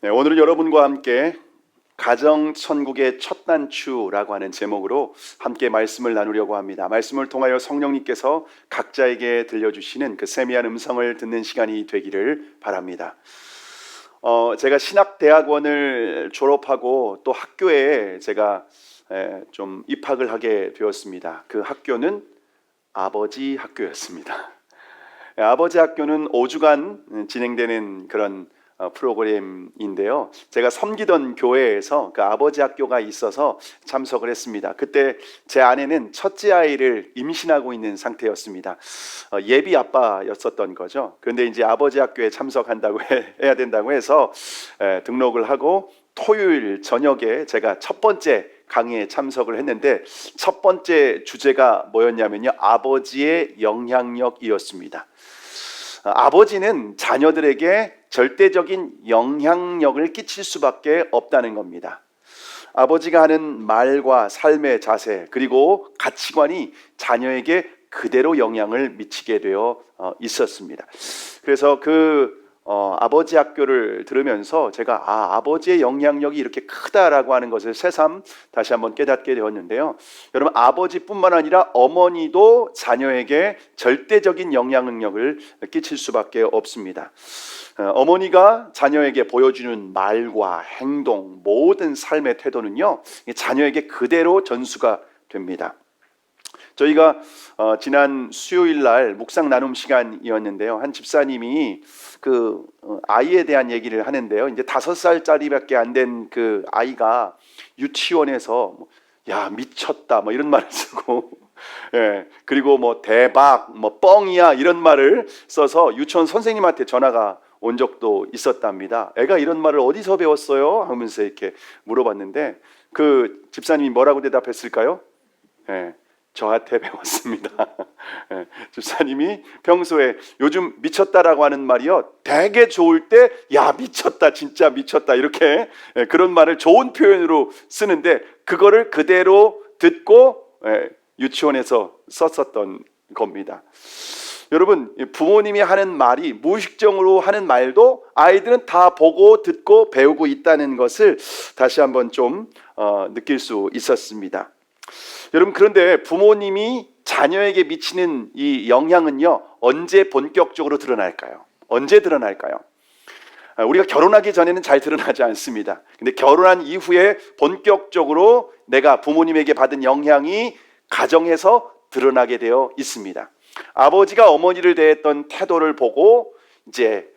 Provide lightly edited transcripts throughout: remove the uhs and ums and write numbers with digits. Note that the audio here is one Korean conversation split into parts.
네, 오늘은 여러분과 함께 가정천국의 첫 단추라고 하는 제목으로 함께 말씀을 나누려고 합니다. 말씀을 통하여 성령님께서 각자에게 들려주시는 그 세미한 음성을 듣는 시간이 되기를 바랍니다. 제가 신학대학원을 졸업하고 또 학교에 제가 좀 입학을 하게 되었습니다. 그 학교는 아버지 학교였습니다. 아버지 학교는 5주간 진행되는 그런 프로그램인데요. 제가 섬기던 교회에서 그 아버지 학교가 있어서 참석을 했습니다. 그때 제 아내는 첫째 아이를 임신하고 있는 상태였습니다. 예비 아빠였었던 거죠. 그런데 이제 아버지 학교에 참석한다고 해야 된다고 해서 등록을 하고 토요일 저녁에 제가 첫 번째 강의에 참석을 했는데 첫 번째 주제가 뭐였냐면요, 아버지의 영향력이었습니다. 아버지는 자녀들에게 절대적인 영향력을 끼칠 수밖에 없다는 겁니다. 아버지가 하는 말과 삶의 자세 그리고 가치관이 자녀에게 그대로 영향을 미치게 되어 있었습니다. 그래서 아버지 학교를 들으면서 제가 아버지의 영향력이 이렇게 크다라고 하는 것을 새삼 다시 한번 깨닫게 되었는데요. 여러분, 아버지뿐만 아니라 어머니도 자녀에게 절대적인 영향력을 끼칠 수밖에 없습니다. 어머니가 자녀에게 보여주는 말과 행동, 모든 삶의 태도는요, 자녀에게 그대로 전수가 됩니다. 저희가 지난 수요일 날 묵상 나눔 시간이었는데요. 한 집사님이 아이에 대한 얘기를 하는데요. 이제 5살짜리밖에 안 된 그 아이가 유치원에서 야 미쳤다 뭐 이런 말을 쓰고 그리고 뭐 대박 뭐 뻥이야 이런 말을 써서 유치원 선생님한테 전화가 온 적도 있었답니다. 애가 이런 말을 어디서 배웠어요? 하면서 이렇게 물어봤는데 그 집사님이 뭐라고 대답했을까요? 저한테 배웠습니다. 집사님이 평소에 요즘 미쳤다라고 하는 말이요, 되게 좋을 때 야 미쳤다 진짜 미쳤다 이렇게 그런 말을 좋은 표현으로 쓰는데 그거를 그대로 듣고 유치원에서 썼었던 겁니다. 여러분, 부모님이 하는 말이 무의식적으로 하는 말도 아이들은 다 보고 듣고 배우고 있다는 것을 다시 한번 좀 느낄 수 있었습니다. 여러분, 그런데 부모님이 자녀에게 미치는 이 영향은요, 언제 본격적으로 드러날까요? 언제 드러날까요? 우리가 결혼하기 전에는 잘 드러나지 않습니다. 근데 결혼한 이후에 본격적으로 내가 부모님에게 받은 영향이 가정에서 드러나게 되어 있습니다. 아버지가 어머니를 대했던 태도를 보고 이제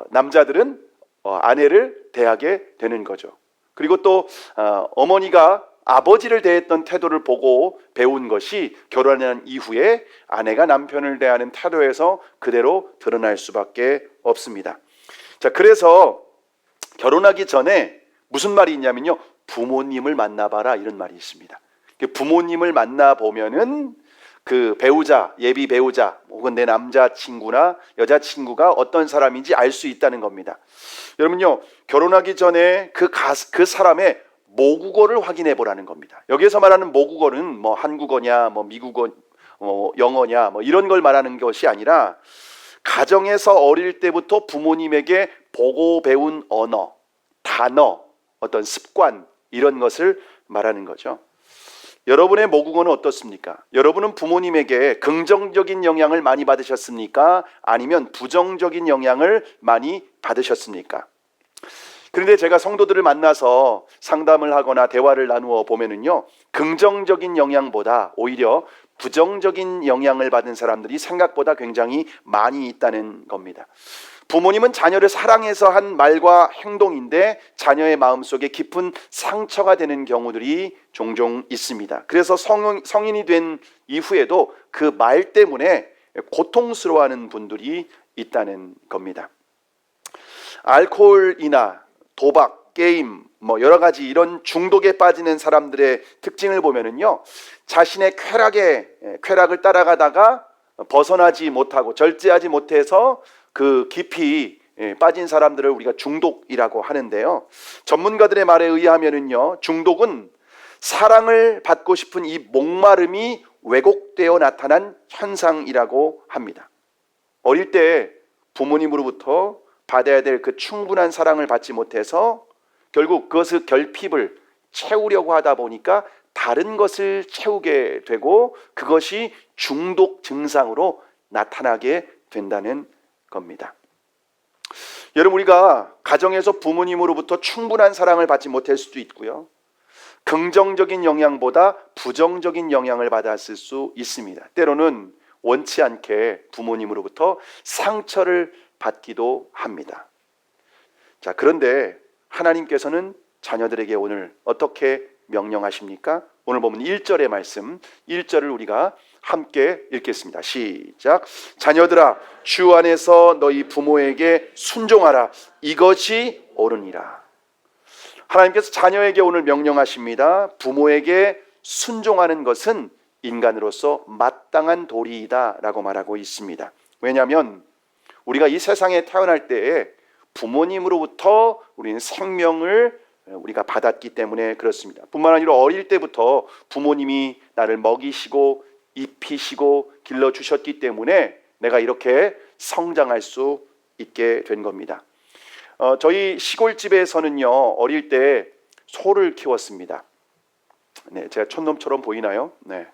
남자들은 아내를 대하게 되는 거죠. 그리고 또 어머니가 아버지를 대했던 태도를 보고 배운 것이 결혼한 이후에 아내가 남편을 대하는 태도에서 그대로 드러날 수밖에 없습니다. 자, 그래서 결혼하기 전에 무슨 말이 있냐면요, 부모님을 만나봐라 이런 말이 있습니다. 부모님을 만나보면은 그 배우자, 예비 배우자 혹은 내 남자친구나 여자친구가 어떤 사람인지 알 수 있다는 겁니다. 여러분요, 결혼하기 전에 그 사람의 모국어를 확인해 보라는 겁니다. 여기에서 말하는 모국어는 뭐 한국어냐, 뭐 미국어, 영어냐, 뭐 이런 걸 말하는 것이 아니라 가정에서 어릴 때부터 부모님에게 보고 배운 언어, 단어, 어떤 습관 이런 것을 말하는 거죠. 여러분의 모국어는 어떻습니까? 여러분은 부모님에게 긍정적인 영향을 많이 받으셨습니까? 아니면 부정적인 영향을 많이 받으셨습니까? 그런데 제가 성도들을 만나서 상담을 하거나 대화를 나누어 보면은요, 긍정적인 영향보다 오히려 부정적인 영향을 받은 사람들이 생각보다 굉장히 많이 있다는 겁니다. 부모님은 자녀를 사랑해서 한 말과 행동인데 자녀의 마음속에 깊은 상처가 되는 경우들이 종종 있습니다. 그래서 성인이 된 이후에도 그 말 때문에 고통스러워하는 분들이 있다는 겁니다. 알코올이나 도박, 게임, 뭐 여러 가지 이런 중독에 빠지는 사람들의 특징을 보면은요, 자신의 쾌락을 따라가다가 벗어나지 못하고 절제하지 못해서 그 깊이 빠진 사람들을 우리가 중독이라고 하는데요. 전문가들의 말에 의하면은요, 중독은 사랑을 받고 싶은 이 목마름이 왜곡되어 나타난 현상이라고 합니다. 어릴 때 부모님으로부터 받아야 될 그 충분한 사랑을 받지 못해서 결국 그것을 결핍을 채우려고 하다 보니까 다른 것을 채우게 되고 그것이 중독 증상으로 나타나게 된다는 겁니다. 여러분, 우리가 가정에서 부모님으로부터 충분한 사랑을 받지 못할 수도 있고요, 긍정적인 영향보다 부정적인 영향을 받았을 수 있습니다. 때로는 원치 않게 부모님으로부터 상처를 받기도 합니다. 자, 그런데 하나님께서는 자녀들에게 오늘 어떻게 명령하십니까? 오늘 보면 1절의 말씀, 1절을 우리가 함께 읽겠습니다. 시작. 자녀들아, 주 안에서 너희 부모에게 순종하라. 이것이 옳으니라. 하나님께서 자녀에게 오늘 명령하십니다. 부모에게 순종하는 것은 인간으로서 마땅한 도리이다 라고 말하고 있습니다. 왜냐하면 우리가 이 세상에 태어날 때에 부모님으로부터 우리는 생명을 우리가 받았기 때문에 그렇습니다. 뿐만 아니라 어릴 때부터 부모님이 나를 먹이시고 입히시고 길러주셨기 때문에 내가 이렇게 성장할 수 있게 된 겁니다. 저희 시골집에서는요, 어릴 때 소를 키웠습니다. 네, 제가 촌놈처럼 보이나요? 네,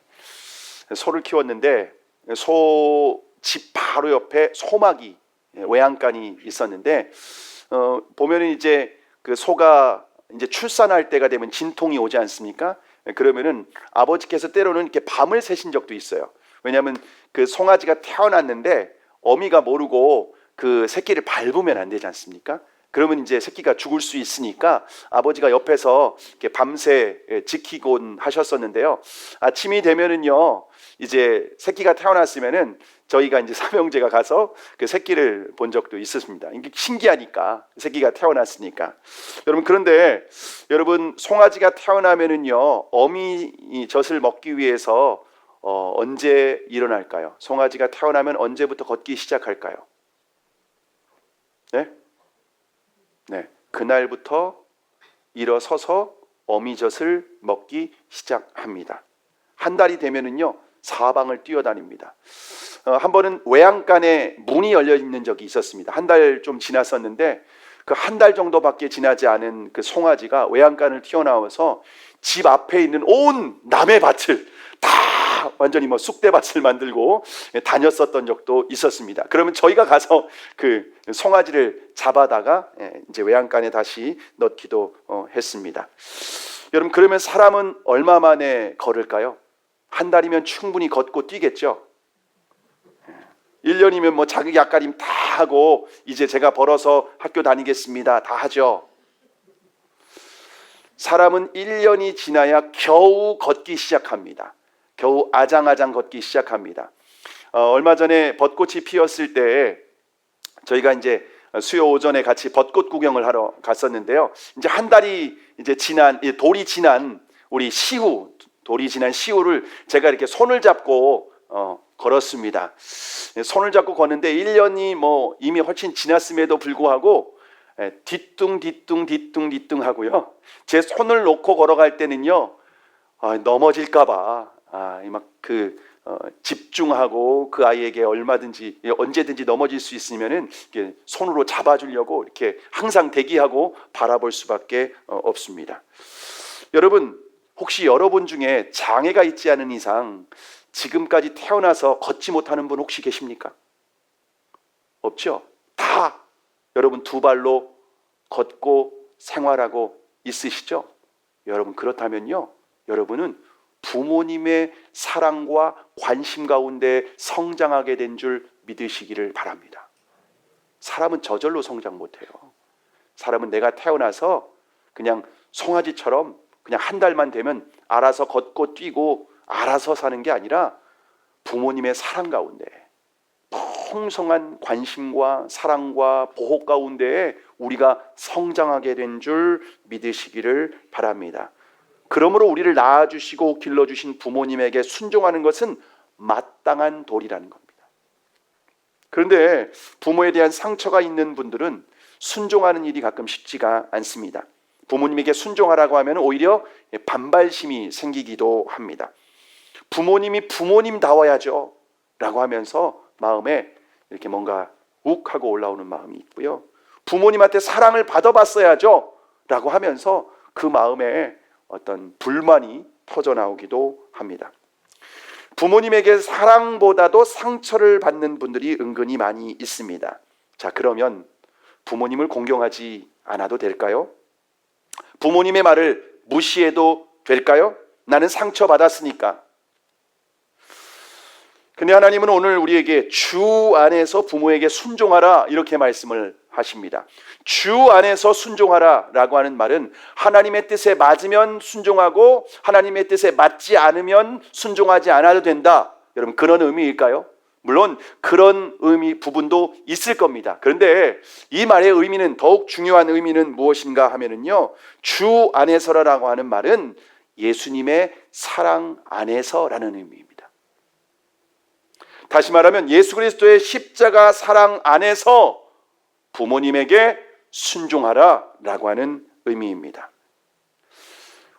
소를 키웠는데 소 집 바로 옆에 소막이, 외양간이 있었는데 보면은 이제 그 소가 이제 출산할 때가 되면 진통이 오지 않습니까? 그러면은 아버지께서 때로는 이렇게 밤을 새신 적도 있어요. 왜냐하면 그 송아지가 태어났는데 어미가 모르고 그 새끼를 밟으면 안 되지 않습니까? 그러면 이제 새끼가 죽을 수 있으니까 아버지가 옆에서 이렇게 밤새 지키곤 하셨었는데요. 아침이 되면은요, 이제 새끼가 태어났으면은 저희가 이제 삼형제가 가서 그 새끼를 본 적도 있었습니다. 이게 신기하니까, 새끼가 태어났으니까. 여러분, 그런데 여러분, 송아지가 태어나면은요, 어미 젖을 먹기 위해서 언제 일어날까요? 송아지가 태어나면 언제부터 걷기 시작할까요? 네? 네, 그날부터 일어서서 어미젖을 먹기 시작합니다. 한 달이 되면은요, 사방을 뛰어다닙니다. 한 번은 외양간에 문이 열려 있는 적이 있었습니다. 한 달 좀 지났었는데 그 한 달 정도밖에 지나지 않은 그 송아지가 외양간을 튀어나와서 집 앞에 있는 온 남의 밭을 다 완전히 뭐 쑥대밭을 만들고 다녔었던 적도 있었습니다. 그러면 저희가 가서 그 송아지를 잡아다가 이제 외양간에 다시 넣기도 했습니다. 여러분, 그러면 사람은 얼마 만에 걸을까요? 한 달이면 충분히 걷고 뛰겠죠. 1년이면 뭐 자기 앞가림 다 하고 이제 제가 벌어서 학교 다니겠습니다 다 하죠. 사람은 1년이 지나야 겨우 걷기 시작합니다. 겨우 아장아장 걷기 시작합니다. 얼마 전에 벚꽃이 피었을 때 저희가 이제 수요 오전에 같이 벚꽃 구경을 하러 갔었는데요. 이제 한 달이 이제 지난, 돌이 지난 우리 시후, 돌이 지난 시후를 제가 이렇게 손을 잡고 걸었습니다. 손을 잡고 걷는데 1년이 뭐 이미 훨씬 지났음에도 불구하고 뒤뚱 하고요. 제 손을 놓고 걸어갈 때는요, 넘어질까봐 막 집중하고 그 아이에게 얼마든지 언제든지 넘어질 수 있으면은 이렇게 손으로 잡아주려고 이렇게 항상 대기하고 바라볼 수밖에 없습니다. 여러분, 혹시 여러분 중에 장애가 있지 않은 이상 지금까지 태어나서 걷지 못하는 분 혹시 계십니까? 없죠? 다 여러분 두 발로 걷고 생활하고 있으시죠? 여러분, 그렇다면요, 여러분은 부모님의 사랑과 관심 가운데 성장하게 된 줄 믿으시기를 바랍니다. 사람은 저절로 성장 못해요. 사람은 내가 태어나서 그냥 송아지처럼 그냥 한 달만 되면 알아서 걷고 뛰고 알아서 사는 게 아니라 부모님의 사랑 가운데, 풍성한 관심과 사랑과 보호 가운데에 우리가 성장하게 된 줄 믿으시기를 바랍니다. 그러므로 우리를 낳아주시고 길러주신 부모님에게 순종하는 것은 마땅한 도리라는 겁니다. 그런데 부모에 대한 상처가 있는 분들은 순종하는 일이 가끔 쉽지가 않습니다. 부모님에게 순종하라고 하면 오히려 반발심이 생기기도 합니다. 부모님이 부모님다워야죠 라고 하면서 마음에 이렇게 뭔가 욱하고 올라오는 마음이 있고요. 부모님한테 사랑을 받아봤어야죠 라고 하면서 그 마음에 어떤 불만이 터져나오기도 합니다. 부모님에게 사랑보다도 상처를 받는 분들이 은근히 많이 있습니다. 자, 그러면 부모님을 공경하지 않아도 될까요? 부모님의 말을 무시해도 될까요? 나는 상처받았으니까. 근데 하나님은 오늘 우리에게 주 안에서 부모에게 순종하라 이렇게 말씀을 하십니다. 주 안에서 순종하라 라고 하는 말은 하나님의 뜻에 맞으면 순종하고 하나님의 뜻에 맞지 않으면 순종하지 않아도 된다. 여러분, 그런 의미일까요? 물론 그런 의미 부분도 있을 겁니다. 그런데 이 말의 의미는, 더욱 중요한 의미는 무엇인가 하면은요, 주 안에서라고 하는 말은 예수님의 사랑 안에서라는 의미입니다. 다시 말하면 예수 그리스도의 십자가 사랑 안에서 부모님에게 순종하라 라고 하는 의미입니다.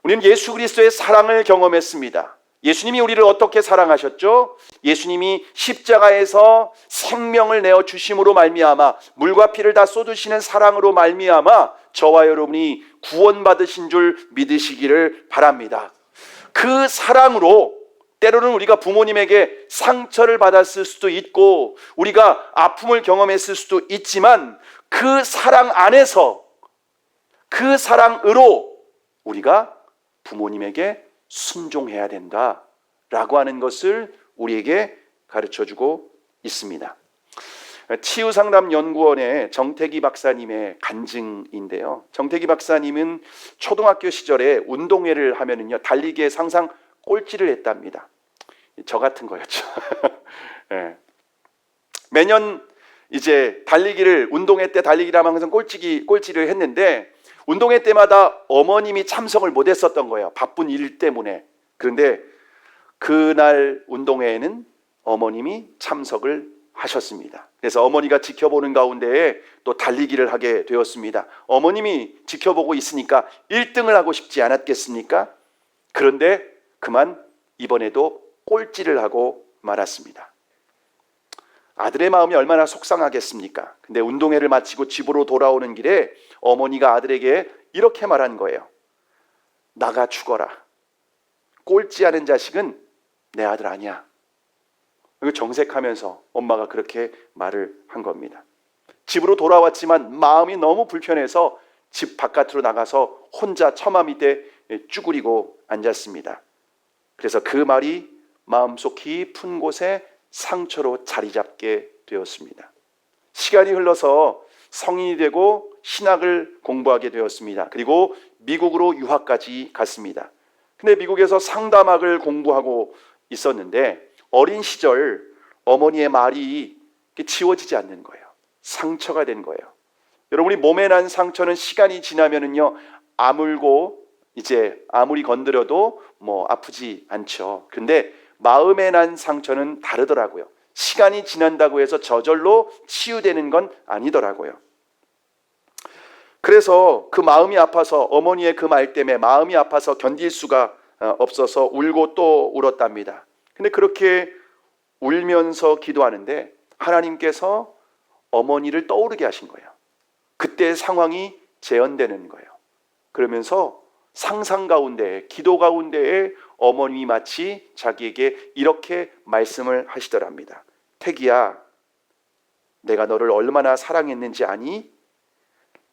우리는 예수 그리스도의 사랑을 경험했습니다. 예수님이 우리를 어떻게 사랑하셨죠? 예수님이 십자가에서 생명을 내어 주심으로 말미암아, 물과 피를 다 쏟으시는 사랑으로 말미암아 저와 여러분이 구원받으신 줄 믿으시기를 바랍니다. 그 사랑으로 때로는 우리가 부모님에게 상처를 받았을 수도 있고 우리가 아픔을 경험했을 수도 있지만 그 사랑 안에서, 그 사랑으로 우리가 부모님에게 순종해야 된다라고 하는 것을 우리에게 가르쳐주고 있습니다. 치유상담연구원의 정태기 박사님의 간증인데요. 정태기 박사님은 초등학교 시절에 운동회를 하면은요, 달리기에 항상 꼴찌를 했답니다. 저 같은 거였죠. 네. 매년 이제 달리기를, 운동회 때 달리기를 하면 항상 꼴찌를 했는데 운동회 때마다 어머님이 참석을 못했었던 거예요. 바쁜 일 때문에. 그런데 그날 운동회에는 어머님이 참석을 하셨습니다. 그래서 어머니가 지켜보는 가운데에 또 달리기를 하게 되었습니다. 어머님이 지켜보고 있으니까 1등을 하고 싶지 않았겠습니까? 그런데 그만 이번에도 꼴찌를 하고 말았습니다. 아들의 마음이 얼마나 속상하겠습니까? 근데 운동회를 마치고 집으로 돌아오는 길에 어머니가 아들에게 이렇게 말한 거예요. 나가 죽어라. 꼴찌하는 자식은 내 아들 아니야. 정색하면서 엄마가 그렇게 말을 한 겁니다. 집으로 돌아왔지만 마음이 너무 불편해서 집 바깥으로 나가서 혼자 처마 밑에 쭈그리고 앉았습니다. 그래서 그 말이 마음속 깊은 곳에 상처로 자리 잡게 되었습니다. 시간이 흘러서 성인이 되고 신학을 공부하게 되었습니다. 그리고 미국으로 유학까지 갔습니다. 근데 미국에서 상담학을 공부하고 있었는데 어린 시절 어머니의 말이 지워지지 않는 거예요. 상처가 된 거예요. 여러분이 몸에 난 상처는 시간이 지나면은요, 아물고 이제 아무리 건드려도 아프지 않죠. 근데 마음에 난 상처는 다르더라고요. 시간이 지난다고 해서 저절로 치유되는 건 아니더라고요. 그래서 그 마음이 아파서, 어머니의 그 말 때문에 마음이 아파서 견딜 수가 없어서 울고 또 울었답니다. 근데 그렇게 울면서 기도하는데 하나님께서 어머니를 떠오르게 하신 거예요. 그때 상황이 재현되는 거예요. 그러면서 상상 가운데, 기도 가운데에 어머님이 마치 자기에게 이렇게 말씀을 하시더랍니다. 태기야, 내가 너를 얼마나 사랑했는지 아니?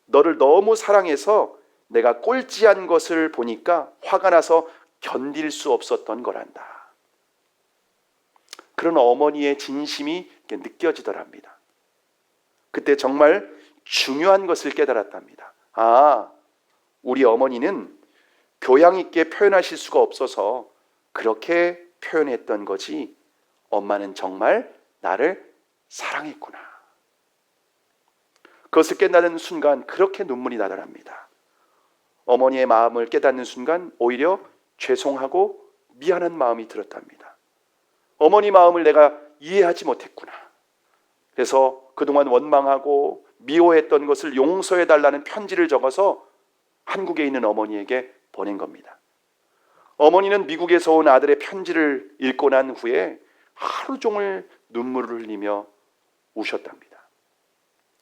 너를 너무 사랑해서 내가 꼴찌한 것을 보니까 화가 나서 견딜 수 없었던 거란다. 그런 어머니의 진심이 느껴지더랍니다. 그때 정말 중요한 것을 깨달았답니다. 아, 우리 어머니는 교양 있게 표현하실 수가 없어서 그렇게 표현했던 거지, 엄마는 정말 나를 사랑했구나. 그것을 깨닫는 순간 그렇게 눈물이 나더랍니다. 어머니의 마음을 깨닫는 순간 오히려 죄송하고 미안한 마음이 들었답니다. 어머니 마음을 내가 이해하지 못했구나. 그래서 그동안 원망하고 미워했던 것을 용서해달라는 편지를 적어서 한국에 있는 어머니에게 보낸 겁니다. 어머니는 미국에서 온 아들의 편지를 읽고 난 후에 하루 종일 눈물을 흘리며 우셨답니다.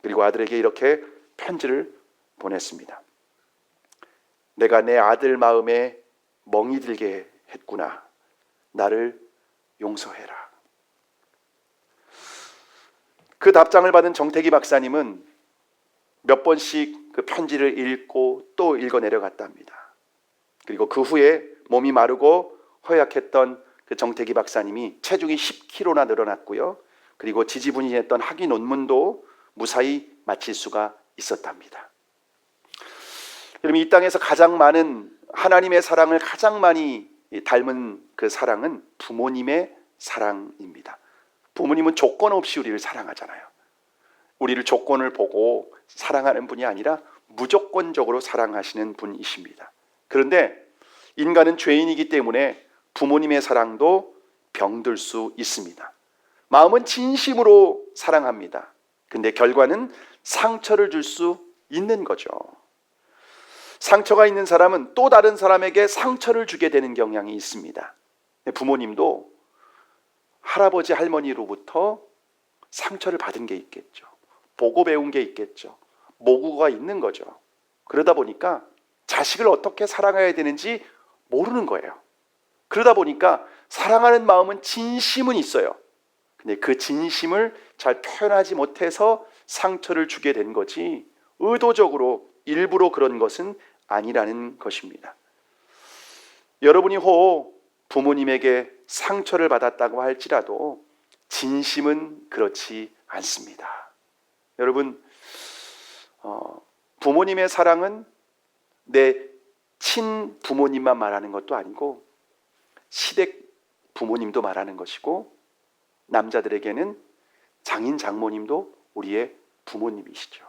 그리고 아들에게 이렇게 편지를 보냈습니다. 내가 내 아들 마음에 멍이 들게 했구나. 나를 용서해라. 그 답장을 받은 정태기 박사님은 몇 번씩 그 편지를 읽고 또 읽어 내려갔답니다. 그리고 그 후에 몸이 마르고 허약했던 그 정태기 박사님이 체중이 10kg나 늘어났고요. 그리고 지지부진했던 학위 논문도 무사히 마칠 수가 있었답니다. 여러분, 이 땅에서 가장 많은 하나님의 사랑을 가장 많이 닮은 그 사랑은 부모님의 사랑입니다. 부모님은 조건 없이 우리를 사랑하잖아요. 우리를 조건을 보고 사랑하는 분이 아니라 무조건적으로 사랑하시는 분이십니다. 그런데 인간은 죄인이기 때문에 부모님의 사랑도 병들 수 있습니다. 마음은 진심으로 사랑합니다. 근데 결과는 상처를 줄 수 있는 거죠. 상처가 있는 사람은 또 다른 사람에게 상처를 주게 되는 경향이 있습니다. 부모님도 할아버지 할머니로부터 상처를 받은 게 있겠죠. 보고 배운 게 있겠죠. 모구가 있는 거죠. 그러다 보니까 자식을 어떻게 사랑해야 되는지 모르는 거예요. 그러다 보니까 사랑하는 마음은 진심은 있어요. 근데 그 진심을 잘 표현하지 못해서 상처를 주게 된 거지, 의도적으로 일부러 그런 것은 아니라는 것입니다. 여러분이 혹 부모님에게 상처를 받았다고 할지라도 진심은 그렇지 않습니다. 여러분, 부모님의 사랑은 내 친부모님만 말하는 것도 아니고 시댁 부모님도 말하는 것이고, 남자들에게는 장인 장모님도 우리의 부모님이시죠.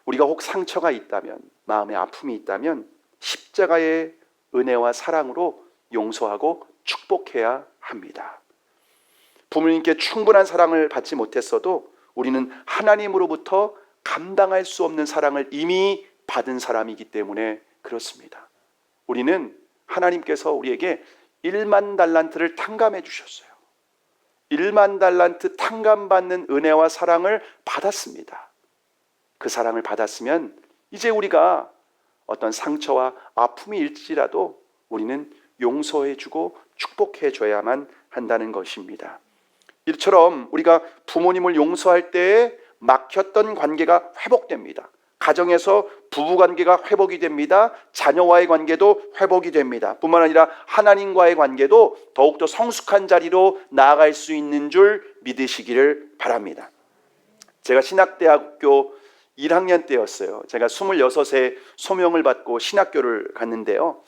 우리가 혹 상처가 있다면, 마음의 아픔이 있다면 십자가의 은혜와 사랑으로 용서하고 축복해야 합니다. 부모님께 충분한 사랑을 받지 못했어도 우리는 하나님으로부터 감당할 수 없는 사랑을 이미 받은 사람이기 때문에 그렇습니다. 우리는 하나님께서 우리에게 1만 달란트를 탕감해 주셨어요. 1만 달란트 탕감받는 은혜와 사랑을 받았습니다. 그 사랑을 받았으면 이제 우리가 어떤 상처와 아픔이 일지라도 우리는 용서해 주고 축복해 줘야만 한다는 것입니다. 이처럼 우리가 부모님을 용서할 때에 막혔던 관계가 회복됩니다. 가정에서 부부관계가 회복이 됩니다. 자녀와의 관계도 회복이 됩니다. 뿐만 아니라 하나님과의 관계도 더욱더 성숙한 자리로 나아갈 수 있는 줄 믿으시기를 바랍니다. 제가 신학대학교 1학년 때였어요. 제가 26에 소명을 받고 신학교를 갔는데요.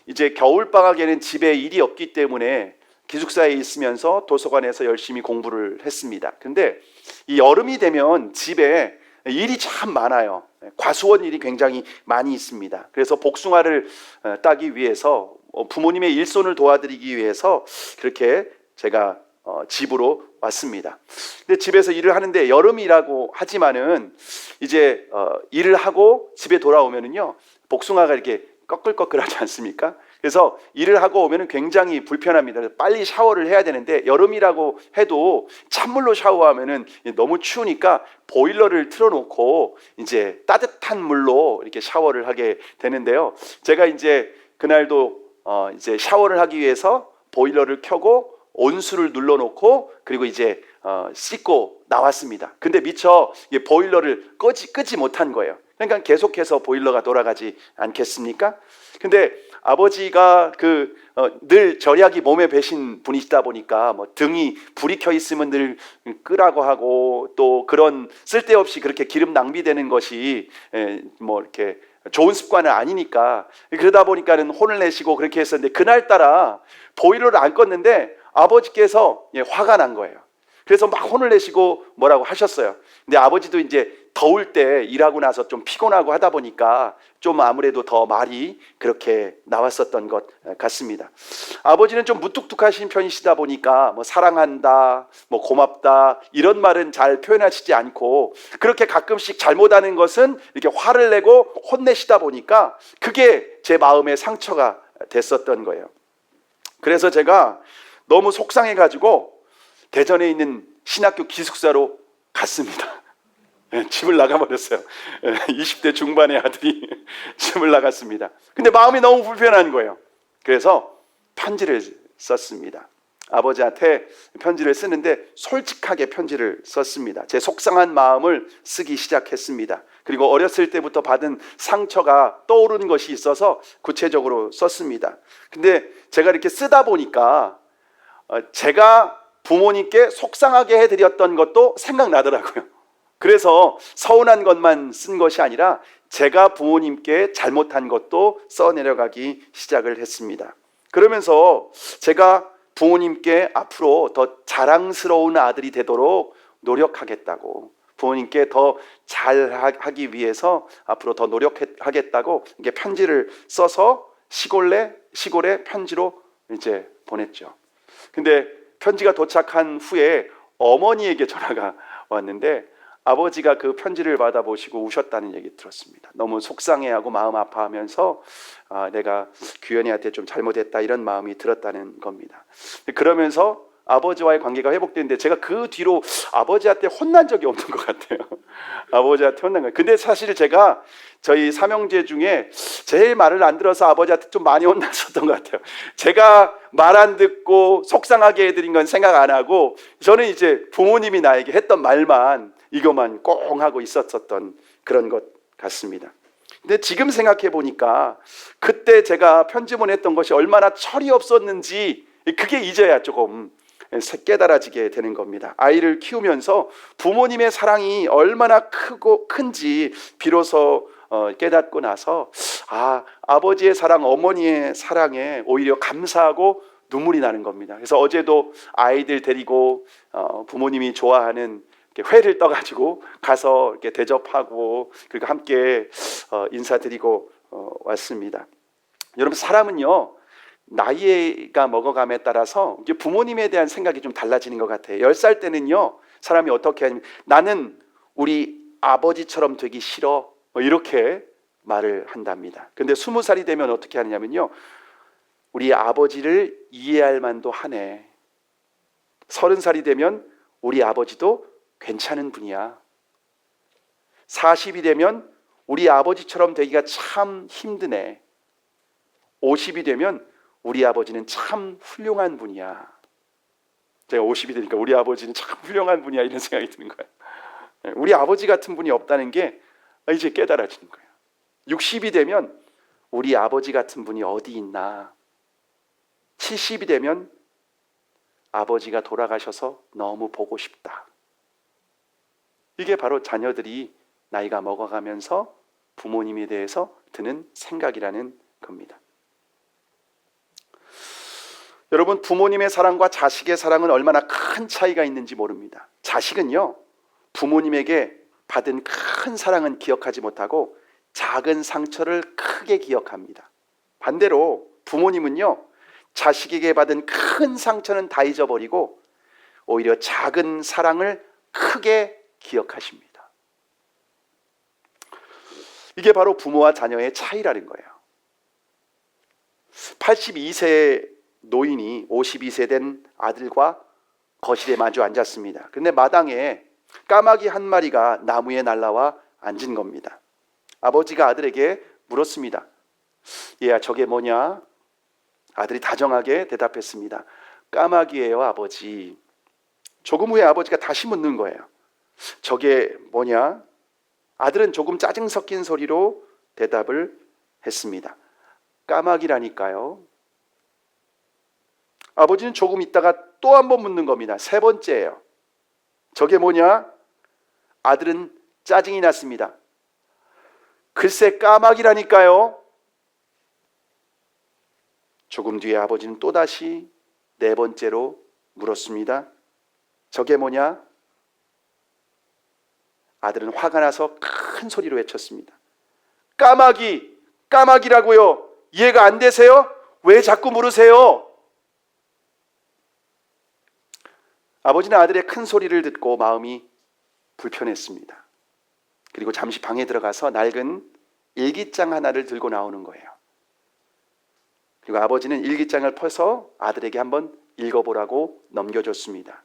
이제 겨울방학에는 집에 일이 없기 때문에 기숙사에 있으면서 도서관에서 열심히 공부를 했습니다. 근데 이 여름이 되면 집에 일이 참 많아요. 과수원 일이 굉장히 많이 있습니다. 그래서 복숭아를 따기 위해서 부모님의 일손을 도와드리기 위해서 그렇게 제가 집으로 왔습니다. 근데 집에서 일을 하는데 여름이라고 하지만은 이제 일을 하고 집에 돌아오면은요, 복숭아가 이렇게 꺼끌꺼끌하지 않습니까? 그래서 일을 하고 오면은 굉장히 불편합니다. 빨리 샤워를 해야 되는데 여름이라고 해도 찬물로 샤워하면은 너무 추우니까 보일러를 틀어놓고 이제 따뜻한 물로 이렇게 샤워를 하게 되는데요. 제가 이제 그날도 이제 샤워를 하기 위해서 보일러를 켜고 온수를 눌러놓고 그리고 이제 씻고 나왔습니다. 근데 미처 보일러를 끄지 못한 거예요. 그러니까 계속해서 보일러가 돌아가지 않겠습니까? 근데 아버지가 늘 절약이 몸에 배신 분이시다 보니까 뭐 등이 불이 켜 있으면 늘 끄라고 하고, 또 그런 쓸데없이 그렇게 기름 낭비되는 것이 뭐 이렇게 좋은 습관은 아니니까, 그러다 보니까는 혼을 내시고 그렇게 했었는데, 그날따라 보일러를 안 껐는데 아버지께서 화가 난 거예요. 그래서 막 혼을 내시고 뭐라고 하셨어요. 근데 아버지도 이제 더울 때 일하고 나서 좀 피곤하고 하다 보니까 좀 아무래도 더 말이 그렇게 나왔었던 것 같습니다. 아버지는 좀 무뚝뚝하신 편이시다 보니까 뭐 사랑한다, 뭐 고맙다 이런 말은 잘 표현하시지 않고, 그렇게 가끔씩 잘못하는 것은 이렇게 화를 내고 혼내시다 보니까 그게 제 마음의 상처가 됐었던 거예요. 그래서 제가 너무 속상해가지고 대전에 있는 신학교 기숙사로 갔습니다. 집을 나가버렸어요. 20대 중반의 아들이 집을 나갔습니다. 근데 마음이 너무 불편한 거예요. 그래서 편지를 썼습니다. 아버지한테 편지를 쓰는데 솔직하게 편지를 썼습니다. 제 속상한 마음을 쓰기 시작했습니다. 그리고 어렸을 때부터 받은 상처가 떠오르는 것이 있어서 구체적으로 썼습니다. 근데 제가 이렇게 쓰다 보니까 제가 부모님께 속상하게 해드렸던 것도 생각나더라고요. 그래서 서운한 것만 쓴 것이 아니라 제가 부모님께 잘못한 것도 써내려가기 시작을 했습니다. 그러면서 제가 부모님께 앞으로 더 자랑스러운 아들이 되도록 노력하겠다고, 부모님께 더 잘하기 위해서 앞으로 더 노력하겠다고 이렇게 편지를 써서 시골에 편지로 이제 보냈죠. 근데 편지가 도착한 후에 어머니에게 전화가 왔는데 아버지가 그 편지를 받아보시고 우셨다는 얘기 들었습니다. 너무 속상해하고 마음 아파하면서 내가 규현이한테 좀 잘못했다 이런 마음이 들었다는 겁니다. 그러면서 아버지와의 관계가 회복되는데 제가 그 뒤로 아버지한테 혼난 적이 없는 것 같아요. 아버지한테 혼난 거예요. 근데 사실 제가 저희 삼형제 중에 제일 말을 안 들어서 아버지한테 좀 많이 혼났었던 것 같아요. 제가 말 안 듣고 속상하게 해드린 건 생각 안 하고 저는 이제 부모님이 나에게 했던 말만 이거만 꽁 하고 있었던 그런 것 같습니다. 근데 지금 생각해 보니까 그때 제가 편지 보냈던 것이 얼마나 철이 없었는지 그게 이제야 조금 깨달아지게 되는 겁니다. 아이를 키우면서 부모님의 사랑이 얼마나 큰지 비로소 깨닫고 나서 아버지의 사랑, 어머니의 사랑에 오히려 감사하고 눈물이 나는 겁니다. 그래서 어제도 아이들 데리고 부모님이 좋아하는 회를 떠가지고 가서 이렇게 대접하고 그리고 함께 인사드리고 왔습니다. 여러분, 사람은요 나이가 먹어감에 따라서 부모님에 대한 생각이 좀 달라지는 것 같아요. 10살 때는요 사람이 어떻게 하냐면 나는 우리 아버지처럼 되기 싫어 이렇게 말을 한답니다. 근데 20살이 되면 어떻게 하느냐면요 우리 아버지를 이해할 만도 하네. 30살이 되면 우리 아버지도 괜찮은 분이야. 40이 되면 우리 아버지처럼 되기가 참 힘드네. 50이 되면 우리 아버지는 참 훌륭한 분이야. 제가 50이 되니까 우리 아버지는 참 훌륭한 분이야 이런 생각이 드는 거예요. 우리 아버지 같은 분이 없다는 게 이제 깨달아지는 거예요. 60이 되면 우리 아버지 같은 분이 어디 있나. 70이 되면 아버지가 돌아가셔서 너무 보고 싶다. 이게 바로 자녀들이 나이가 먹어가면서 부모님에 대해서 드는 생각이라는 겁니다. 여러분, 부모님의 사랑과 자식의 사랑은 얼마나 큰 차이가 있는지 모릅니다. 자식은요 부모님에게 받은 큰 사랑은 기억하지 못하고 작은 상처를 크게 기억합니다. 반대로 부모님은요 자식에게 받은 큰 상처는 다 잊어버리고 오히려 작은 사랑을 크게 기억하십니다. 이게 바로 부모와 자녀의 차이라는 거예요. 82세 노인이 52세 된 아들과 거실에 마주 앉았습니다. 그런데 마당에 까마귀 한 마리가 나무에 날라와 앉은 겁니다. 아버지가 아들에게 물었습니다. 얘야, 저게 뭐냐? 아들이 다정하게 대답했습니다. 까마귀예요, 아버지. 조금 후에 아버지가 다시 묻는 거예요. 저게 뭐냐? 아들은 조금 짜증 섞인 소리로 대답을 했습니다. 까마귀라니까요. 아버지는 조금 있다가 또 한 번 묻는 겁니다. 세 번째예요. 저게 뭐냐? 아들은 짜증이 났습니다. 글쎄, 까마귀라니까요. 조금 뒤에 아버지는 또다시 네 번째로 물었습니다. 저게 뭐냐? 아들은 화가 나서 큰 소리로 외쳤습니다. 까마귀, 까마귀라고요. 이해가 안 되세요? 왜 자꾸 물으세요? 아버지는 아들의 큰 소리를 듣고 마음이 불편했습니다. 그리고 잠시 방에 들어가서 낡은 일기장 하나를 들고 나오는 거예요. 그리고 아버지는 일기장을 펴서 아들에게 한번 읽어보라고 넘겨줬습니다.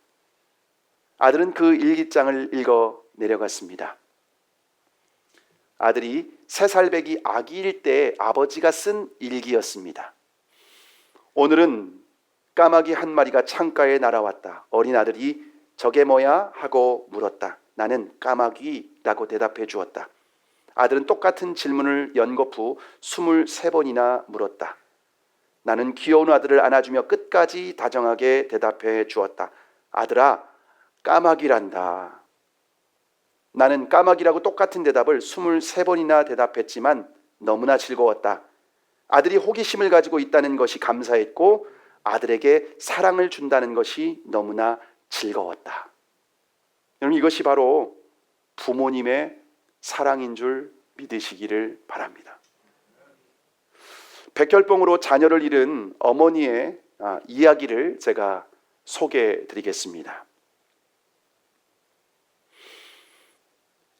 아들은 그 일기장을 읽어 내려갔습니다. 아들이 3살배기 아기일 때 아버지가 쓴 일기였습니다. 오늘은 까마귀 한 마리가 창가에 날아왔다. 어린 아들이 저게 뭐야? 하고 물었다. 나는 까마귀라고 대답해 주었다. 아들은 똑같은 질문을 연거푸 23번이나 물었다. 나는 귀여운 아들을 안아주며 끝까지 다정하게 대답해 주었다. 아들아, 까마귀란다. 나는 까마귀라고 똑같은 대답을 23번이나 대답했지만 너무나 즐거웠다. 아들이 호기심을 가지고 있다는 것이 감사했고 아들에게 사랑을 준다는 것이 너무나 즐거웠다. 여러분, 이것이 바로 부모님의 사랑인 줄 믿으시기를 바랍니다. 백혈병으로 자녀를 잃은 어머니의 이야기를 제가 소개해 드리겠습니다.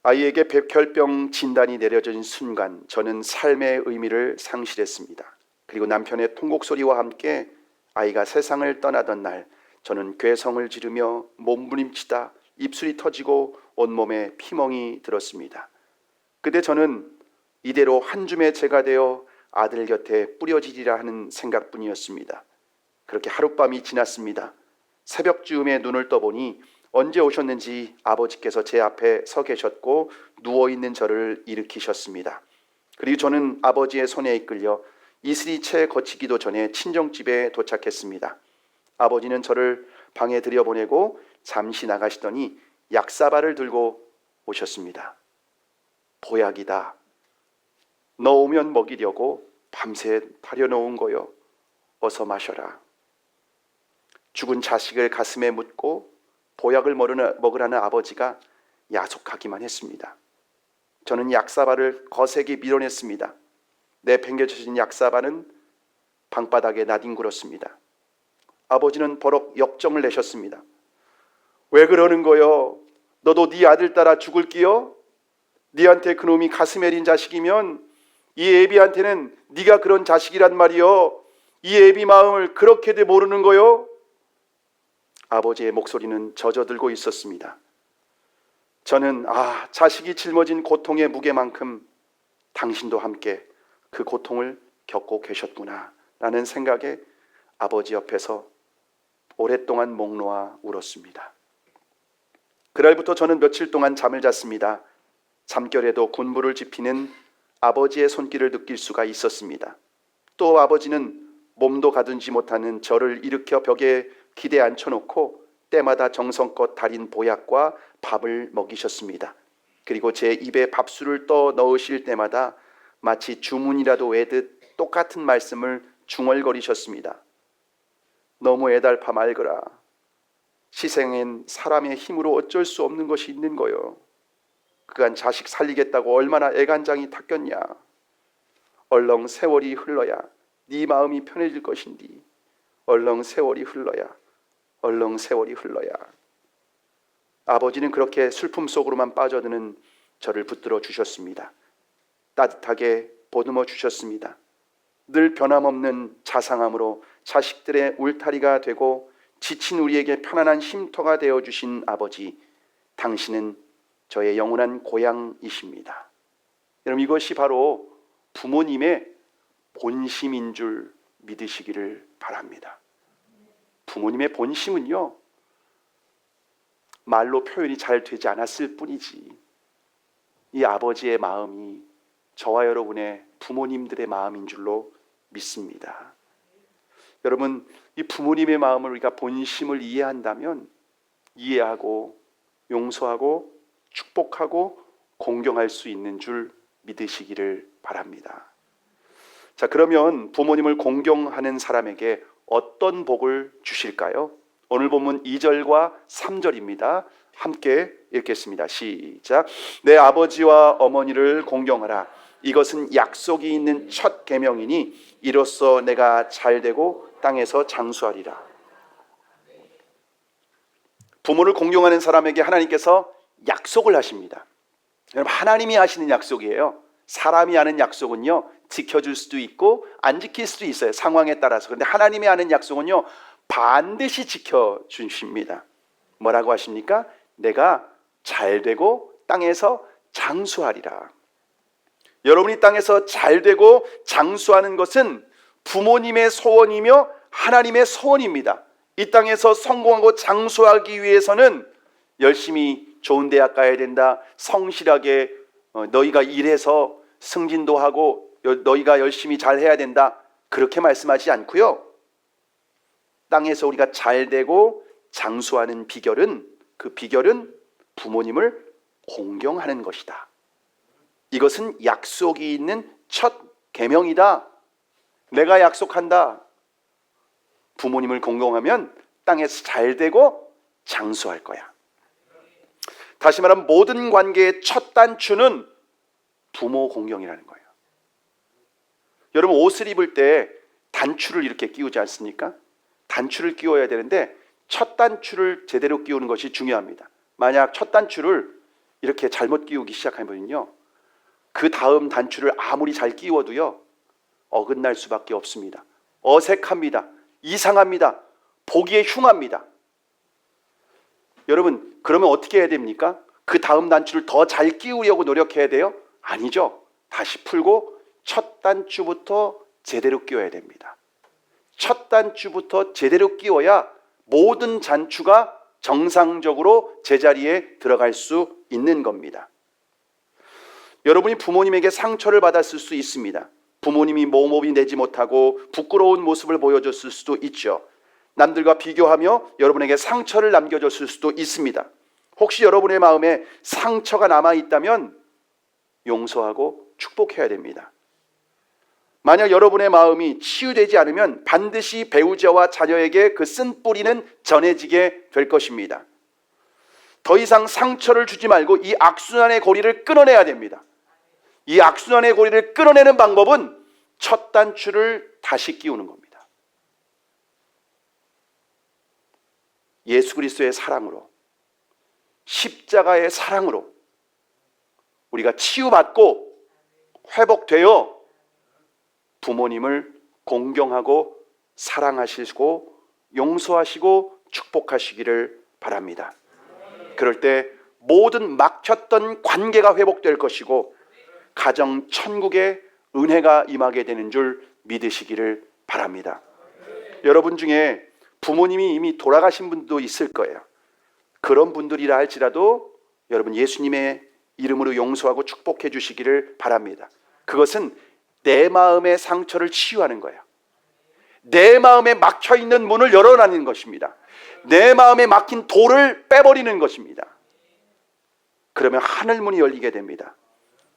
아이에게 백혈병 진단이 내려진 순간 저는 삶의 의미를 상실했습니다. 그리고 남편의 통곡소리와 함께 아이가 세상을 떠나던 날 저는 괴성을 지르며 몸부림치다 입술이 터지고 온몸에 피멍이 들었습니다. 그때 저는 이대로 한 줌의 재가 되어 아들 곁에 뿌려지리라 하는 생각뿐이었습니다. 그렇게 하룻밤이 지났습니다. 새벽쯤에 눈을 떠보니 언제 오셨는지 아버지께서 제 앞에 서 계셨고 누워있는 저를 일으키셨습니다. 그리고 저는 아버지의 손에 이끌려 이슬이 채 거치기도 전에 친정집에 도착했습니다. 아버지는 저를 방에 들여보내고 잠시 나가시더니 약사발을 들고 오셨습니다. 보약이다. 너 오면 먹이려고 밤새 다려놓은 거요. 어서 마셔라. 죽은 자식을 가슴에 묻고 보약을 먹으라는 아버지가 야속하기만 했습니다. 저는 약사발을 거세게 밀어냈습니다. 내팽개쳐진 약사발은 방바닥에 나뒹굴었습니다. 아버지는 버럭 역정을 내셨습니다. 왜 그러는 거요? 너도 네 아들 따라 죽을 끼요? 네한테 그놈이 가슴 애린 자식이면 이 애비한테는 네가 그런 자식이란 말이요. 이 애비 마음을 그렇게도 모르는 거요? 아버지의 목소리는 젖어들고 있었습니다. 저는 자식이 짊어진 고통의 무게만큼 당신도 함께 그 고통을 겪고 계셨구나 라는 생각에 아버지 옆에서 오랫동안 목 놓아 울었습니다. 그날부터 저는 며칠 동안 잠을 잤습니다. 잠결에도 군부를 지피는 아버지의 손길을 느낄 수가 있었습니다. 또 아버지는 몸도 가둔지 못하는 저를 일으켜 벽에 기대 앉혀놓고 때마다 정성껏 달인 보약과 밥을 먹이셨습니다. 그리고 제 입에 밥술을 떠 넣으실 때마다 마치 주문이라도 외듯 똑같은 말씀을 중얼거리셨습니다. 너무 애달파 말거라. 시생엔 사람의 힘으로 어쩔 수 없는 것이 있는 거요. 그간 자식 살리겠다고 얼마나 애간장이 탔겠냐. 얼렁 세월이 흘러야 네 마음이 편해질 것인디. 얼렁 세월이 흘러야 얼렁 세월이 흘러야. 아버지는 그렇게 슬픔 속으로만 빠져드는 저를 붙들어 주셨습니다. 따뜻하게 보듬어 주셨습니다. 늘 변함없는 자상함으로 자식들의 울타리가 되고 지친 우리에게 편안한 쉼터가 되어주신 아버지, 당신은 저의 영원한 고향이십니다. 여러분, 이것이 바로 부모님의 본심인 줄 믿으시기를 바랍니다. 부모님의 본심은요, 말로 표현이 잘 되지 않았을 뿐이지 이 아버지의 마음이 저와 여러분의 부모님들의 마음인 줄로 믿습니다. 여러분, 이 부모님의 마음을 우리가 본심을 이해한다면 이해하고 용서하고 축복하고 공경할 수 있는 줄 믿으시기를 바랍니다. 자, 그러면 부모님을 공경하는 사람에게 어떤 복을 주실까요? 오늘 본문 2절과 3절입니다. 함께 읽겠습니다. 시작. 내 아버지와 어머니를 공경하라. 이것은 약속이 있는 첫 계명이니 이로써 내가 잘되고 땅에서 장수하리라. 부모를 공경하는 사람에게 하나님께서 약속을 하십니다. 여러분, 하나님이 하시는 약속이에요. 사람이 하는 약속은요, 지켜줄 수도 있고 안 지킬 수도 있어요, 상황에 따라서. 그런데 하나님이 하는 약속은요, 반드시 지켜주십니다. 뭐라고 하십니까? 내가 잘되고 땅에서 장수하리라. 여러분이 땅에서 잘되고 장수하는 것은 부모님의 소원이며 하나님의 소원입니다. 이 땅에서 성공하고 장수하기 위해서는 열심히 좋은 대학 가야 된다, 성실하게 너희가 일해서 승진도 하고 너희가 열심히 잘 해야 된다, 그렇게 말씀하지 않고요. 땅에서 우리가 잘되고 장수하는 비결은, 그 비결은 부모님을 공경하는 것이다. 이것은 약속이 있는 첫 계명이다. 내가 약속한다. 부모님을 공경하면 땅에서 잘되고 장수할 거야. 다시 말하면 모든 관계의 첫 단추는 부모 공경이라는 거예요. 여러분, 옷을 입을 때 단추를 이렇게 끼우지 않습니까? 단추를 끼워야 되는데 첫 단추를 제대로 끼우는 것이 중요합니다. 만약 첫 단추를 이렇게 잘못 끼우기 시작하면요, 그 다음 단추를 아무리 잘 끼워도요, 어긋날 수밖에 없습니다. 어색합니다. 이상합니다. 보기에 흉합니다. 여러분, 그러면 어떻게 해야 됩니까? 그 다음 단추를 더 잘 끼우려고 노력해야 돼요? 아니죠. 다시 풀고 첫 단추부터 제대로 끼워야 됩니다. 첫 단추부터 제대로 끼워야 모든 단추가 정상적으로 제자리에 들어갈 수 있는 겁니다. 여러분이 부모님에게 상처를 받았을 수 있습니다. 부모님이 몸업이 내지 못하고 부끄러운 모습을 보여줬을 수도 있죠. 남들과 비교하며 여러분에게 상처를 남겨줬을 수도 있습니다. 혹시 여러분의 마음에 상처가 남아있다면 용서하고 축복해야 됩니다. 만약 여러분의 마음이 치유되지 않으면 반드시 배우자와 자녀에게 그 쓴 뿌리는 전해지게 될 것입니다. 더 이상 상처를 주지 말고 이 악순환의 고리를 끊어내야 됩니다. 이 악순환의 고리를 끊어내는 방법은 첫 단추를 다시 끼우는 겁니다. 예수 그리스도의 사랑으로, 십자가의 사랑으로 우리가 치유받고 회복되어 부모님을 공경하고 사랑하시고 용서하시고 축복하시기를 바랍니다. 그럴 때 모든 막혔던 관계가 회복될 것이고 가정 천국의 은혜가 임하게 되는 줄 믿으시기를 바랍니다. 여러분 중에 부모님이 이미 돌아가신 분도 있을 거예요. 그런 분들이라 할지라도 여러분 예수님의 이름으로 용서하고 축복해 주시기를 바랍니다. 그것은 내 마음의 상처를 치유하는 거예요. 내 마음에 막혀있는 문을 열어내는 것입니다. 내 마음에 막힌 돌을 빼버리는 것입니다. 그러면 하늘문이 열리게 됩니다.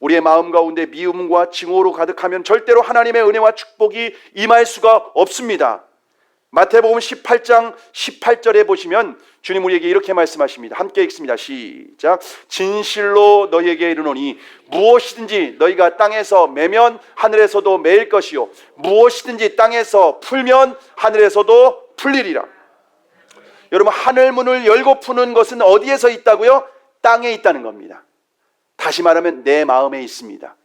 우리의 마음 가운데 미움과 증오로 가득하면 절대로 하나님의 은혜와 축복이 임할 수가 없습니다. 마태복음 18장 18절에 보시면 주님 우리에게 이렇게 말씀하십니다. 함께 읽습니다. 시작. 진실로 너희에게 이르노니 무엇이든지 너희가 땅에서 매면 하늘에서도 매일 것이요 무엇이든지 땅에서 풀면 하늘에서도 풀리리라. 여러분, 하늘문을 열고 푸는 것은 어디에서 있다고요? 땅에 있다는 겁니다. 다시 말하면 내 마음에 있습니다.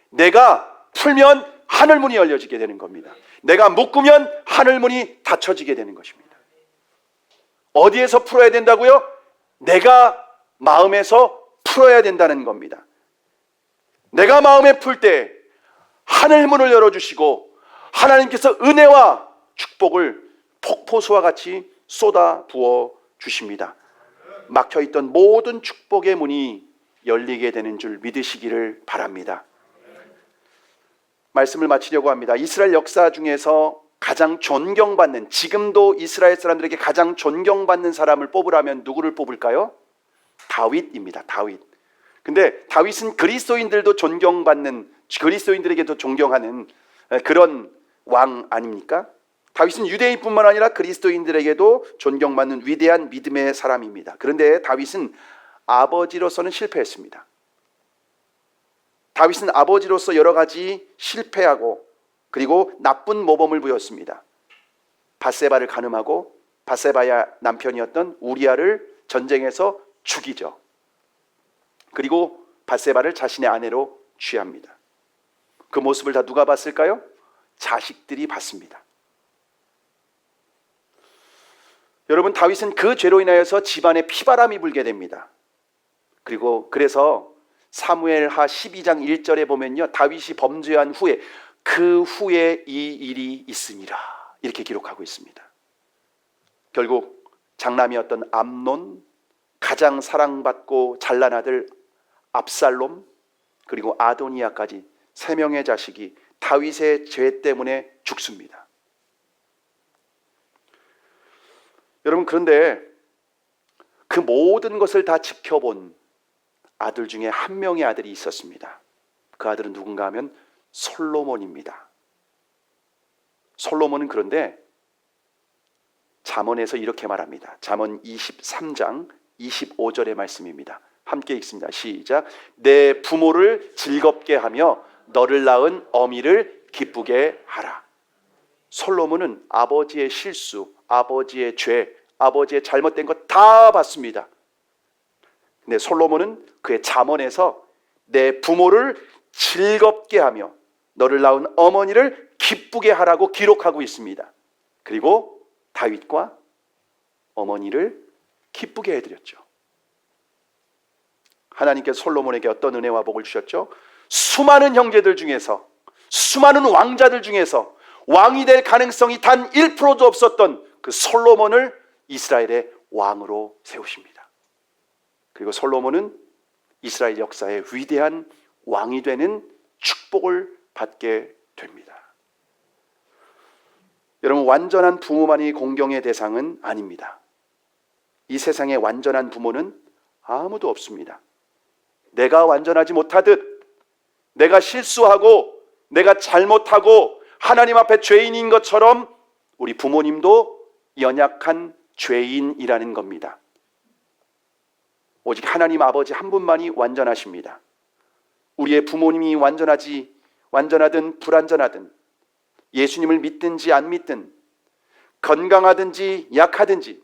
내가 풀면 하늘문이 열려지게 되는 겁니다. 내가 묶으면 하늘문이 닫혀지게 되는 것입니다. 어디에서 풀어야 된다고요? 내가 마음에서 풀어야 된다는 겁니다. 내가 마음에 풀 때 하늘문을 열어주시고 하나님께서 은혜와 축복을 폭포수와 같이 쏟아 부어 주십니다. 막혀있던 모든 축복의 문이 열리게 되는 줄 믿으시기를 바랍니다. 말씀을 마치려고 합니다. 이스라엘 역사 중에서 가장 존경받는, 지금도 이스라엘 사람들에게 가장 존경받는 사람을 뽑으라면 누구를 뽑을까요? 다윗입니다. 다윗. 근데 다윗은 그리스도인들도 존경받는, 그리스도인들에게도 존경하는 그런 왕 아닙니까? 다윗은 유대인뿐만 아니라 그리스도인들에게도 존경받는 위대한 믿음의 사람입니다. 그런데 다윗은 아버지로서는 실패했습니다. 다윗은 아버지로서 여러 가지 실패하고 그리고 나쁜 모범을 보였습니다. 밧세바를 간음하고 밧세바의 남편이었던 우리아를 전쟁에서 죽이죠. 그리고 밧세바를 자신의 아내로 취합니다. 그 모습을 다 누가 봤을까요? 자식들이 봤습니다. 여러분, 다윗은 그 죄로 인하여서 집안에 피바람이 불게 됩니다. 그리고 그래서 사무엘하 12장 1절에 보면요, 다윗이 범죄한 후에 그 후에 이 일이 있으니라 이렇게 기록하고 있습니다. 결국 장남이었던 암논, 가장 사랑받고 잘난 아들 압살롬, 그리고 아도니아까지 3명의 자식이 다윗의 죄 때문에 죽습니다. 여러분, 그런데 그 모든 것을 다 지켜본 아들 중에 한 명의 아들이 있었습니다. 그 아들은 누군가 하면 솔로몬입니다. 솔로몬은 그런데 잠언에서 이렇게 말합니다. 잠언 23장 25절의 말씀입니다. 함께 읽습니다. 시작. 내 부모를 즐겁게 하며 너를 낳은 어미를 기쁘게 하라. 솔로몬은 아버지의 실수, 아버지의 죄, 아버지의 잘못된 것 다 봤습니다. 근데 솔로몬은 그의 잠언에서 내 부모를 즐겁게 하며 너를 낳은 어머니를 기쁘게 하라고 기록하고 있습니다. 그리고 다윗과 어머니를 기쁘게 해드렸죠. 하나님께서 솔로몬에게 어떤 은혜와 복을 주셨죠? 수많은 형제들 중에서, 수많은 왕자들 중에서 왕이 될 가능성이 단 1%도 없었던 그 솔로몬을 이스라엘의 왕으로 세우십니다. 그리고 솔로몬은 이스라엘 역사의 위대한 왕이 되는 축복을 받게 됩니다. 여러분, 완전한 부모만이 공경의 대상은 아닙니다. 이 세상에 완전한 부모는 아무도 없습니다. 내가 완전하지 못하듯, 내가 실수하고 내가 잘못하고 하나님 앞에 죄인인 것처럼 우리 부모님도 연약한 죄인이라는 겁니다. 오직 하나님 아버지 한 분만이 완전하십니다. 우리의 부모님이 완전하든 불완전하든, 예수님을 믿든지 안 믿든, 건강하든지 약하든지,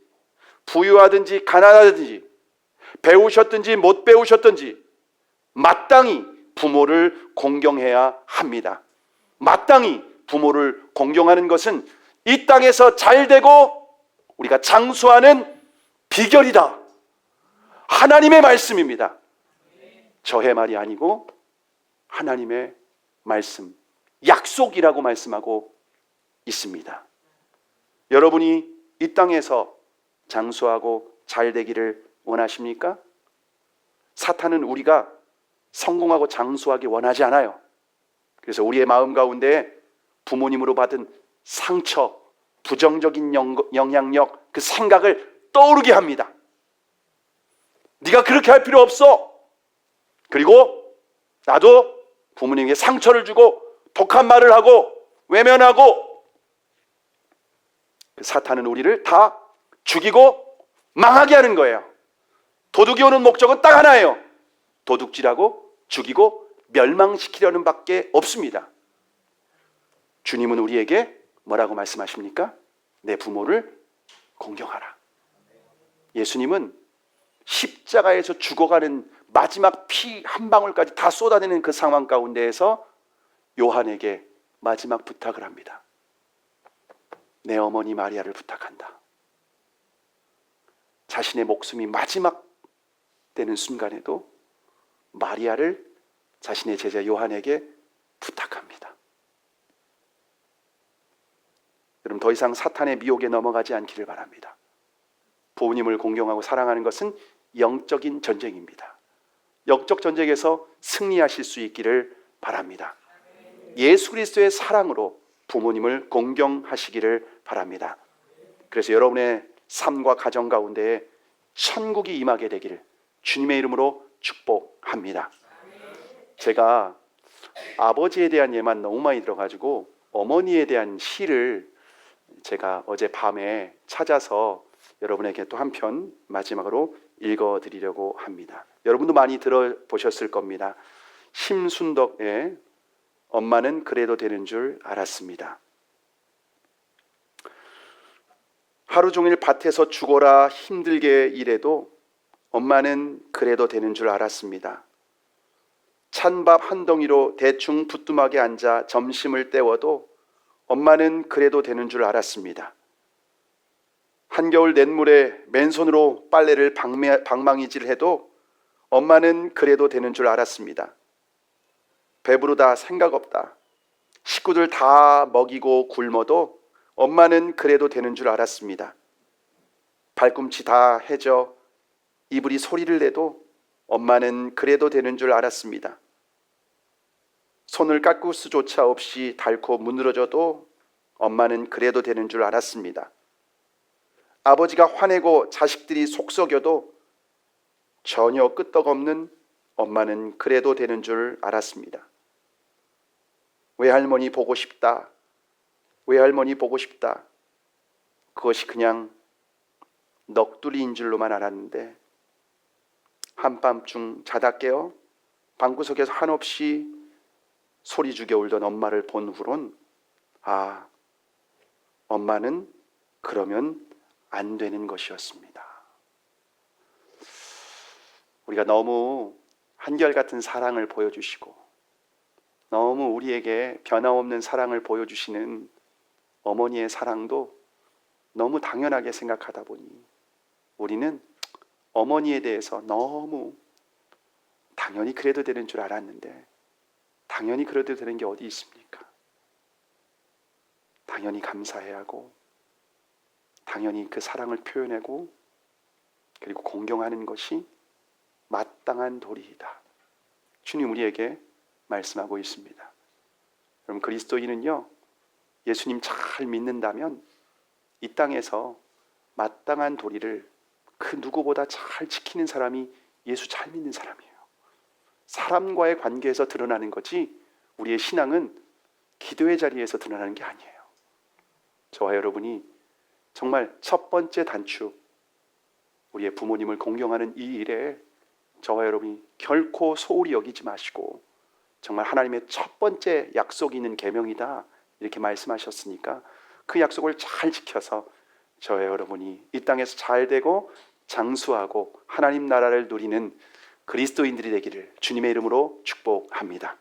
부유하든지 가난하든지, 배우셨든지 못 배우셨든지 마땅히 부모를 공경해야 합니다. 마땅히 부모를 공경하는 것은 이 땅에서 잘되고 우리가 장수하는 비결이다. 하나님의 말씀입니다. 저의 말이 아니고 하나님의 말씀, 약속이라고 말씀하고 있습니다. 여러분이 이 땅에서 장수하고 잘되기를 원하십니까? 사탄은 우리가 성공하고 장수하기 원하지 않아요. 그래서 우리의 마음 가운데 부모님으로 받은 상처, 부정적인 영향력, 그 생각을 떠오르게 합니다. 네가 그렇게 할 필요 없어. 그리고 나도 부모님에게 상처를 주고 독한 말을 하고 외면하고, 그 사탄은 우리를 다 죽이고 망하게 하는 거예요. 도둑이 오는 목적은 딱 하나예요. 도둑질하고 죽이고 멸망시키려는 밖에 없습니다. 주님은 우리에게 뭐라고 말씀하십니까? 내 부모를 공경하라. 예수님은 십자가에서 죽어가는 마지막 피 한 방울까지 다 쏟아내는 그 상황 가운데에서 요한에게 마지막 부탁을 합니다. 내 어머니 마리아를 부탁한다. 자신의 목숨이 마지막 되는 순간에도 마리아를 자신의 제자 요한에게 부탁합니다. 여러분, 더 이상 사탄의 미혹에 넘어가지 않기를 바랍니다. 부모님을 공경하고 사랑하는 것은 영적인 전쟁입니다. 영적 전쟁에서 승리하실 수 있기를 바랍니다. 예수 그리스도의 사랑으로 부모님을 공경하시기를 바랍니다. 그래서 여러분의 삶과 가정 가운데에 천국이 임하게 되기를 주님의 이름으로 축복합니다. 제가 아버지에 대한 예만 너무 많이 들어가지고 어머니에 대한 시를 제가 어제 밤에 찾아서 여러분에게 또 한 편 마지막으로 읽어드리려고 합니다. 여러분도 많이 들어보셨을 겁니다. 심순덕의 엄마는 그래도 되는 줄 알았습니다. 하루 종일 밭에서 죽어라 힘들게 일해도 엄마는 그래도 되는 줄 알았습니다. 찬밥 한 덩이로 대충 부뚜막에 앉아 점심을 때워도 엄마는 그래도 되는 줄 알았습니다. 한겨울 냇물에 맨손으로 빨래를 방망이질해도 엄마는 그래도 되는 줄 알았습니다. 배부르다 생각 없다. 식구들 다 먹이고 굶어도 엄마는 그래도 되는 줄 알았습니다. 발꿈치 다 해져 이불이 소리를 내도 엄마는 그래도 되는 줄 알았습니다. 손을 깎을 수조차 없이 닳고 무너져도 엄마는 그래도 되는 줄 알았습니다. 아버지가 화내고 자식들이 속썩여도 전혀 끄떡없는 엄마는 그래도 되는 줄 알았습니다. 외할머니 보고 싶다. 외할머니 보고 싶다. 그것이 그냥 넋두리인 줄로만 알았는데 한밤중 자다 깨어 방구석에서 한없이 소리 죽여 울던 엄마를 본 후론 아, 엄마는 그러면 안 되는 것이었습니다. 우리가 너무 한결같은 사랑을 보여주시고 너무 우리에게 변함없는 사랑을 보여주시는 어머니의 사랑도 너무 당연하게 생각하다 보니 우리는 어머니에 대해서 너무 당연히 그래도 되는 줄 알았는데 당연히 그래도 되는 게 어디 있습니까? 당연히 감사해야 하고 당연히 그 사랑을 표현하고 그리고 공경하는 것이 마땅한 도리이다. 주님 우리에게 말씀하고 있습니다. 여러분 그리스도인은요 예수님 잘 믿는다면 이 땅에서 마땅한 도리를 그 누구보다 잘 지키는 사람이 예수 잘 믿는 사람이에요. 사람과의 관계에서 드러나는 거지 우리의 신앙은 기도의 자리에서 드러나는 게 아니에요. 저와 여러분이 정말 첫 번째 단추 우리의 부모님을 공경하는 이 일에 저와 여러분이 결코 소홀히 여기지 마시고 정말 하나님의 첫 번째 약속이 있는 계명이다 이렇게 말씀하셨으니까 그 약속을 잘 지켜서 저와 여러분이 이 땅에서 잘 되고 장수하고 하나님 나라를 누리는 그리스도인들이 되기를 주님의 이름으로 축복합니다.